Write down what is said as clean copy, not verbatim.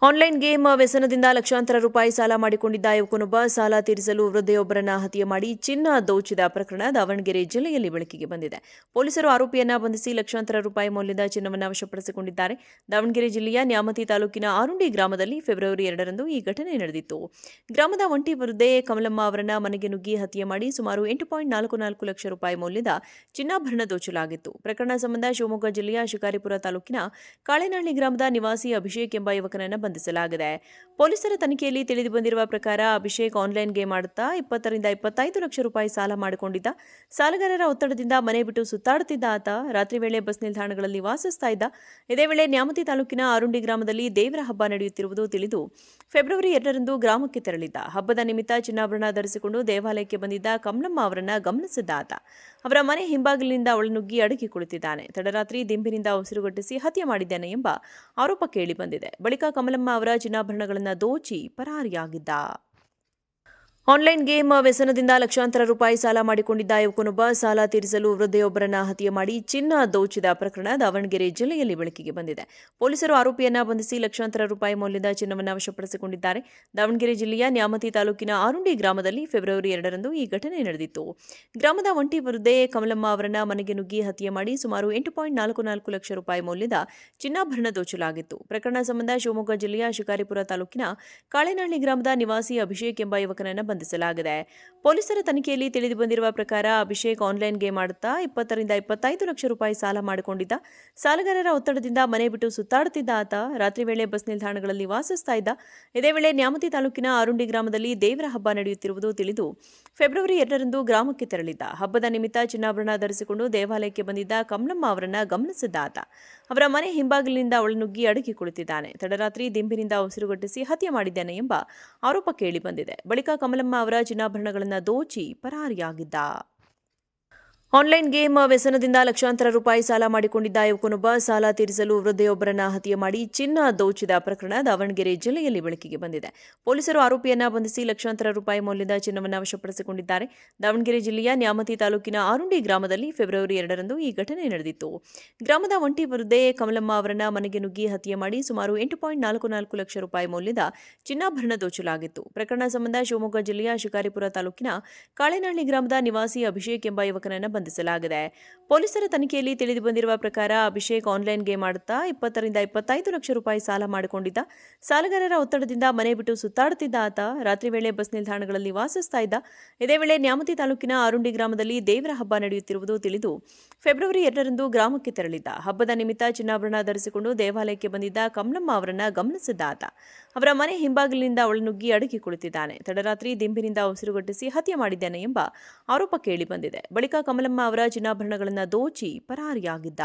Online game ವ್ಯಸನದಿಂದ ಲಕ್ಷಾಂತರ ರೂಪಾಯಿ ಸಾಲ ಮಾಡಿಕೊಂಡಿದ್ದ ಯುವಕನೊಬ್ಬ ಸಾಲ ತೀರಿಸಲು ವೃದ್ಧೆಯೊಬ್ಬರನ್ನ ಹತ್ಯೆ ಮಾಡಿ ಚಿನ್ನ ದೋಚಿದ ಪ್ರಕರಣ ದಾವಣಗೆರೆ ಜಿಲ್ಲೆಯಲ್ಲಿ ಬೆಳಕಿಗೆ ಬಂದಿದೆ. ಪೊಲೀಸರು ಆರೋಪಿಯನ್ನ ಬಂಧಿಸಿ ಲಕ್ಷಾಂತರ ರೂಪಾಯಿ ಮೌಲ್ಯದ ಚಿನ್ನವನ್ನು ವಶಪಡಿಸಿಕೊಂಡಿದ್ದಾರೆ. ದಾವಣಗೆರೆ ಜಿಲ್ಲೆಯ ನ್ಯಾಮತಿ ತಾಲೂಕಿನ ಆರುಂಡಿ ಗ್ರಾಮದಲ್ಲಿ ಫೆಬ್ರವರಿ 2ರಂದು ಈ ಘಟನೆ ನಡೆದಿತ್ತು. ಗ್ರಾಮದ ಒಂಟಿ ವೃದ್ಧೆ ಕಮಲಮ್ಮ ಅವರನ್ನ ಮನೆಗೆ ನುಗ್ಗಿ ಹತ್ಯೆ ಮಾಡಿ ಸುಮಾರು 8.44 ಲಕ್ಷ ರೂಪಾಯಿ ಮೌಲ್ಯದ ಚಿನ್ನಾಭರಣ ದೋಚಲಾಗಿತ್ತು. ಪ್ರಕರಣ ಸಂಬಂಧ ಶಿವಮೊಗ್ಗ ಜಿಲ್ಲೆಯ ಶಿಕಾರಿಪುರ ತಾಲೂಕಿನ ಕಾಳೆನಹಳ್ಳಿ ಗ್ರಾಮದ ನಿವಾಸಿ ಅಭಿಷೇಕ್ ಎಂಬ ಯುವಕನನ್ನು ಬಂಧಿಸಲಾಗಿದೆ. ಪೊಲೀಸರ ತನಿಖೆಯಲ್ಲಿ ತಿಳಿದು ಬಂದಿರುವ ಪ್ರಕಾರ ಅಭಿಷೇಕ್ ಆನ್ಲೈನ್ ಗೇಮ್ ಆಡುತ್ತಾ 20 ರಿಂದ 25 ಲಕ್ಷ ರೂಪಾಯಿ ಸಾಲ ಮಾಡಿಕೊಂಡಿದ್ದ. ಸಾಲಗಾರರ ಒತ್ತಡದಿಂದ ಮನೆ ಬಿಟ್ಟು ಸುತ್ತಾಡುತ್ತಿದ್ದ ಆತ ರಾತ್ರಿ ವೇಳೆ ಬಸ್ ನಿಲ್ದಾಣಗಳಲ್ಲಿ ವಾಸಿಸ್ತಾ ಇದ್ದ. ಇದೇ ವೇಳೆ ನ್ಯಾಮತಿ ತಾಲೂಕಿನ ಆರುಂಡಿ ಗ್ರಾಮದಲ್ಲಿ ದೇವರ ಹಬ್ಬ ನಡೆಯುತ್ತಿರುವುದು ತಿಳಿದು ಫೆಬ್ರವರಿ 2ರಂದು ಗ್ರಾಮಕ್ಕೆ ತೆರಳಿದ್ದ. ಹಬ್ಬದ ನಿಮಿತ್ತ ಚಿನ್ನಾಭರಣ ಧರಿಸಿಕೊಂಡು ದೇವಾಲಯಕ್ಕೆ ಬಂದಿದ್ದ ಕಮಲಮ್ಮ ಅವರನ್ನ ಗಮನಿಸಿದ್ದ ಆತ ಅವರ ಮನೆ ಹಿಂಬಾಗಿಲಿನಿಂದ ಒಳನುಗ್ಗಿ ಅಡಗಿ ಕುಳಿತಿದ್ದಾನೆ. ತಡರಾತ್ರಿ ದಿಂಬಿನಿಂದ ಉಸಿರುಗಟ್ಟಿಸಿ ಹತ್ಯೆ ಮಾಡಿದ್ದಾನೆ ಎಂಬ ಆರೋಪ ಕೇಳಿಬಂದಿದೆ. ಬಳಿಕ ಕಮಲಮ್ಮ ಅವರ ಚಿನ್ನಾಭರಣಗಳನ್ನು ದೋಚಿ ಪರಾರಿಯಾಗಿದ್ದ. ಆನ್ಲೈನ್ ಗೇಮ್ ವ್ಯಸನದಿಂದ ಲಕ್ಷಾಂತರ ರೂಪಾಯಿ ಸಾಲ ಮಾಡಿಕೊಂಡಿದ್ದ ಯುವಕನೊಬ್ಬ ಸಾಲ ತೀರಿಸಲು ವೃದ್ಧೆಯೊಬ್ಬರನ್ನ ಹತ್ಯೆ ಮಾಡಿ ಚಿನ್ನ ದೋಚಿದ ಪ್ರಕರಣ ದಾವಣಗೆರೆ ಜಿಲ್ಲೆಯಲ್ಲಿ ಬೆಳಕಿಗೆ ಬಂದಿದೆ. ಪೊಲೀಸರು ಆರೋಪಿಯನ್ನ ಬಂಧಿಸಿ ಲಕ್ಷಾಂತರ ರೂಪಾಯಿ ಮೌಲ್ಯದ ಚಿನ್ನವನ್ನು ವಶಪಡಿಸಿಕೊಂಡಿದ್ದಾರೆ. ದಾವಣಗೆರೆ ಜಿಲ್ಲೆಯ ನ್ಯಾಮತಿ ತಾಲೂಕಿನ ಆರುಂಡಿ ಗ್ರಾಮದಲ್ಲಿ ಫೆಬ್ರವರಿ 2ರಂದು ಈ ಘಟನೆ ನಡೆದಿತ್ತು. ಗ್ರಾಮದ ಒಂಟಿ ವೃದ್ಧೆ ಕಮಲಮ್ಮ ಅವರನ್ನ ಮನೆಗೆ ನುಗ್ಗಿ ಹತ್ಯೆ ಮಾಡಿ ಸುಮಾರು 8.44 ಲಕ್ಷ ರೂಪಾಯಿ ಮೌಲ್ಯದ ಚಿನ್ನಾಭರಣ ದೋಚಲಾಗಿತ್ತು. ಪ್ರಕರಣ ಸಂಬಂಧ ಶಿವಮೊಗ್ಗ ಜಿಲ್ಲೆಯ ಶಿಕಾರಿಪುರ ತಾಲೂಕಿನ ಕಾಳೆನಹಳ್ಳಿ ಗ್ರಾಮದ ನಿವಾಸಿ ಅಭಿಷೇಕ್ ಎಂಬ ಯುವಕನನ್ನು ಬಂಧಿಸಲಾಗಿದೆ. ಪೊಲೀಸರ ತನಿಖೆಯಲ್ಲಿ ತಿಳಿದು ಬಂದಿರುವ ಪ್ರಕಾರ ಅಭಿಷೇಕ್ ಆನ್ಲೈನ್ ಗೇಮ್ ಆಡುತ್ತಾ 20 ರಿಂದ 25 ಲಕ್ಷ ರೂಪಾಯಿ ಸಾಲ ಮಾಡಿಕೊಂಡಿದ್ದ. ಸಾಲಗಾರರ ಒತ್ತಡದಿಂದ ಮನೆ ಬಿಟ್ಟು ಸುತ್ತಾಡುತ್ತಿದ್ದ ಆತ ರಾತ್ರಿ ವೇಳೆ ಬಸ್ ನಿಲ್ದಾಣಗಳಲ್ಲಿ ವಾಸಿಸ್ತಾ ಇದ್ದ. ಇದೇ ವೇಳೆ ನ್ಯಾಮತಿ ತಾಲೂಕಿನ ಆರುಂಡಿ ಗ್ರಾಮದಲ್ಲಿ ದೇವರ ಹಬ್ಬ ನಡೆಯುತ್ತಿರುವುದು ತಿಳಿದು ಫೆಬ್ರವರಿ 2ರಂದು ಗ್ರಾಮಕ್ಕೆ ತೆರಳಿದ್ದ. ಹಬ್ಬದ ನಿಮಿತ್ತ ಚಿನ್ನಾಭರಣ ಧರಿಸಿಕೊಂಡು ದೇವಾಲಯಕ್ಕೆ ಬಂದಿದ್ದ ಕಮಲಮ್ಮ ಅವರನ್ನ ಗಮನಿಸಿದ್ದ ಆತ ಅವರ ಮನೆ ಹಿಂಬಾಗಿಲಿನಿಂದ ಒಳನುಗ್ಗಿ ಅಡಗಿ ಕುಳಿತಿದ್ದಾನೆ. ತಡರಾತ್ರಿ ದಿಂಬಿನಿಂದ ಉಸಿರುಗಟ್ಟಿಸಿ ಹತ್ಯೆ ಮಾಡಿದ್ದಾನೆ ಎಂಬ ಆರೋಪ ಕೇಳಿಬಂದಿದೆ. ಬಳಿಕ ಕಮಲಮ್ಮ ಅವರ ಚಿನ್ನಾಭರಣಗಳನ್ನು ದೋಚಿ ಪರಾರಿಯಾಗಿದ್ದ. ಆನ್ಲೈನ್ ಗೇಮ್ ವ್ಯಸನದಿಂದ ಲಕ್ಷಾಂತರ ರೂಪಾಯಿ ಸಾಲ ಮಾಡಿಕೊಂಡಿದ್ದ ಯುವಕನೊಬ್ಬ ಸಾಲ ತೀರಿಸಲು ವೃದ್ಧೆಯೊಬ್ಬರನ್ನ ಹತ್ಯೆ ಮಾಡಿ ಚಿನ್ನ ದೋಚಿದ ಪ್ರಕರಣ ದಾವಣಗೆರೆ ಜಿಲ್ಲೆಯಲ್ಲಿ ಬೆಳಕಿಗೆ ಬಂದಿದೆ. ಪೊಲೀಸರು ಆರೋಪಿಯನ್ನ ಬಂಧಿಸಿ ಲಕ್ಷಾಂತರ ರೂಪಾಯಿ ಮೌಲ್ಯದ ಚಿನ್ನವನ್ನು ವಶಪಡಿಸಿಕೊಂಡಿದ್ದಾರೆ. ದಾವಣಗೆರೆ ಜಿಲ್ಲೆಯ ನ್ಯಾಮತಿ ತಾಲೂಕಿನ ಆರುಂಡಿ ಗ್ರಾಮದಲ್ಲಿ ಫೆಬ್ರವರಿ 2ರಂದು ಈ ಘಟನೆ ನಡೆದಿತ್ತು. ಗ್ರಾಮದ ಒಂಟಿ ವೃದ್ಧೆ ಕಮಲಮ್ಮ ಅವರನ್ನ ಮನೆಗೆ ನುಗ್ಗಿ ಹತ್ಯೆ ಮಾಡಿ ಸುಮಾರು 8.44 ಲಕ್ಷ ರೂಪಾಯಿ ಮೌಲ್ಯದ ಚಿನ್ನಾಭರಣ ದೋಚಲಾಗಿತ್ತು. ಪ್ರಕರಣ ಸಂಬಂಧ ಶಿವಮೊಗ್ಗ ಜಿಲ್ಲೆಯ ಶಿಕಾರಿಪುರ ತಾಲೂಕಿನ ಕಾಳೆನಹಳ್ಳಿ ಗ್ರಾಮದ ನಿವಾಸಿ ಅಭಿಷೇಕ್ ಎಂಬ ಯುವಕನನ್ನು ಬಂಧಿಸಲಾಗಿದೆ. ಪೊಲೀಸರ ತನಿಖೆಯಲ್ಲಿ ತಿಳಿದು ಬಂದಿರುವ ಪ್ರಕಾರ ಅಭಿಷೇಕ್ ಆನ್ಲೈನ್ ಗೇಮ್ ಆಡುತ್ತಾ 20 ರಿಂದ 25 ಲಕ್ಷ ರೂಪಾಯಿ ಸಾಲ ಮಾಡಿಕೊಂಡಿದ್ದ. ಸಾಲಗಾರರ ಒತ್ತಡದಿಂದ ಮನೆ ಬಿಟ್ಟು ಸುತ್ತಾಡುತ್ತಿದ್ದ ಆತ ರಾತ್ರಿ ವೇಳೆ ಬಸ್ ನಿಲ್ದಾಣಗಳಲ್ಲಿ ವಾಸಿಸ್ತಾ ಇದ್ದ. ಇದೇ ವೇಳೆ ನ್ಯಾಮತಿ ತಾಲೂಕಿನ ಆರುಂಡಿ ಗ್ರಾಮದಲ್ಲಿ ದೇವರ ಹಬ್ಬ ನಡೆಯುತ್ತಿರುವುದು ತಿಳಿದು ಫೆಬ್ರವರಿ 2ರಂದು ಗ್ರಾಮಕ್ಕೆ ತೆರಳಿದ್ದ. ಹಬ್ಬದ ನಿಮಿತ್ತ ಚಿನ್ನಾಭರಣ ಧರಿಸಿಕೊಂಡು ದೇವಾಲಯಕ್ಕೆ ಬಂದಿದ್ದ ಕಮಲಮ್ಮ ಅವರನ್ನ ಗಮನಿಸಿದ್ದ ಆತ ಅವರ ಮನೆ ಹಿಂಬಾಗಿಲಿನಿಂದ ಒಳನುಗ್ಗಿ ಅಡಗಿ ಕುಳಿತಿದ್ದಾನೆ. ತಡರಾತ್ರಿ ದಿಂಬಿನಿಂದ ಉಸಿರುಗಟ್ಟಿಸಿ ಹತ್ಯೆ ಮಾಡಿದ್ದಾನೆ ಎಂಬ ಆರೋಪ ಕೇಳಿಬಂದಿದೆ. ಬಳಿಕ ಕಮಲಮ್ಮ ಅವರ ಚಿನ್ನಾಭರಣಗಳನ್ನು ದೋಚಿ ಪರಾರಿಯಾಗಿದ್ದ.